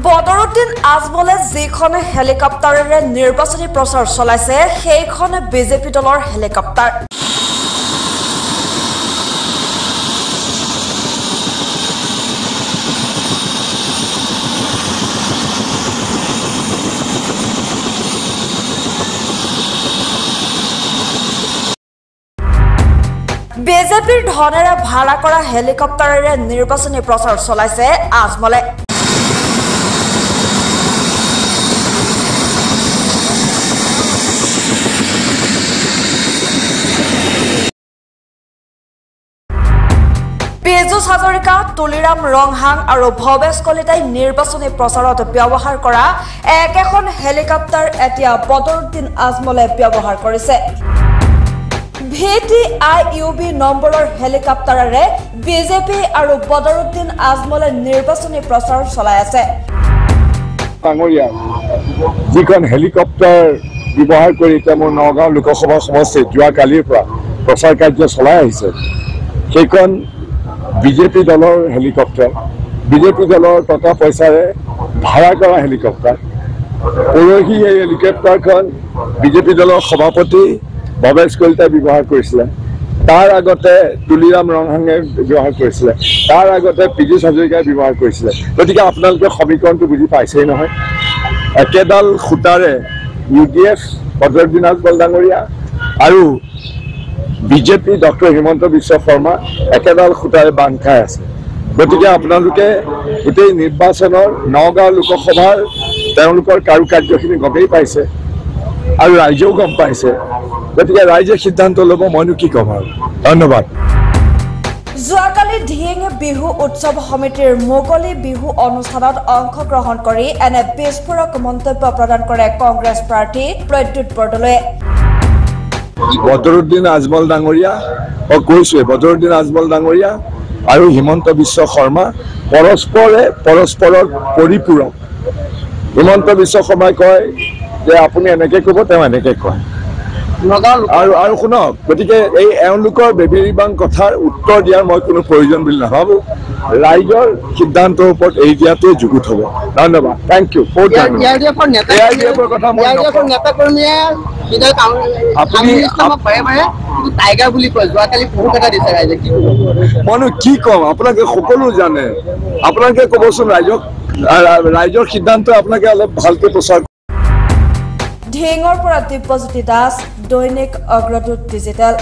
বদৰুদ্দিন আজমলে যিখন হেলিকপ্টাৰেৰে নিৰ্বাচনী প্ৰচাৰ চলাইছে সেইখন বিজেপি দলৰ হেলিকপ্টাৰ। বিজেপিৰ ধনেৰে ভাড়া কৰা হেলিকপ্টাৰেৰে নিৰ্বাচনী প্ৰচাৰ চলাইছে আজমলে। পীযুষ হাজৰিকা, তুলিৰাম ৰংহাং আৰু ভৱেশ কলিতাই নিৰ্বাচনী প্ৰচাৰত ব্যৱহাৰ কৰা একেখন হেলিকপ্টাৰ এতিয়া বদৰুদ্দিন আজমলে ব্যৱহাৰ কৰিছে। VTIUB নম্বৰৰ হেলিকপ্টাৰেৰে বিজেপি আৰু বদৰুদ্দিন আজমলে নিৰ্বাচনী প্ৰচাৰ চলাই আছে। ডাঙৰীয়া যিখন হেলিকপ্টাৰ ব্যৱহাৰ কৰি মোৰ নগাঁও লোকসভা সমষ্টিত যোৱাকালিৰ পৰা প্ৰচাৰ কাৰ্য চলাই আহিছে, সেইখন বিজেপি দলৰ হেলিকপ্টাৰ, বিজেপি দলৰ টকা পইচাৰে ভাড়া কৰা হেলিকপ্টাৰ। পৰহি এই হেলিকপ্টাৰখন বিজেপি দলৰ সভাপতি ভৱেশ কলিতাই ব্যৱহাৰ কৰিছিলে, তাৰ আগতে তুলিৰাম ৰংহাঙে ব্যৱহাৰ কৰিছিলে, তাৰ আগতে পীযুষ হাজৰিকাই ব্যৱহাৰ কৰিছিলে। গতিকে আপোনালোকে সমীকৰণটো বুজি পাইছেই নহয়। একেডাল খুটাৰে UDF বদৰুদ্দিন আজমল ডাঙৰীয়া আৰু বিজেপি ডক্টৰ হিমন্ত বিশ্ব শৰ্মা একেডাল খুটাৰে বান্ধ খাই আছে। গতিকে আপোনালোকে গোটেই নিৰ্বাচনৰ নগাঁও লোকসভাৰ তেওঁলোকৰ কাৰুকাৰ্যখিনি গমেই পাইছে আৰু ৰাইজেও গম পাইছে। গতিকে ৰাইজে সিদ্ধান্ত ল'ব, মইনো কি ক'ম আৰু। ধন্যবাদ। যোৱাকালি ধিয়েঙে বিহু উৎসৱ সমিতিৰ মুকলি বিহু অনুষ্ঠানত অংশগ্ৰহণ কৰি এনে বিস্ফোৰক মন্তব্য প্ৰদান কৰে কংগ্ৰেছ প্ৰাৰ্থী প্ৰদ্যুৎ বৰদলৈয়ে। বদৰুদ্দিন আজমল ডাঙৰীয়া, কৈছোৱে বদৰুদ্দিন আজমল ডাঙৰীয়া আৰু হিমন্ত বিশ্ব শৰ্মা পৰস্পৰৰ পৰিপূৰক। হিমন্ত বিশ্ব শৰ্মাই কয় যে আপুনি এনেকে ক'ব, তেওঁ এনেকে কয় আৰু শুনক। গতিকে এই এওঁলোকৰ বেবেৰিবাং কথাৰ উত্তৰ দিয়াৰ মই কোনো প্ৰয়োজন বুলি নাভাবোঁ। ৰাইজৰ সিদ্ধান্তৰ ওপৰত এৰি দিয়াটোৱে যুগুত হ'ব। ধন্যবাদ। Thank you. মইনো কি ক'ম, আপোনালোকে সকলো জানে। আপোনালোকে ক'বচোন ৰাইজক, ৰাইজৰ সিদ্ধান্ত আপোনালোকে অলপ ভালকে প্ৰচাৰ। ধিয়েঙৰ পৰা দিব্যজ্যোতি দাস, দৈনিক অগ্ৰদূত ডিজিটেল।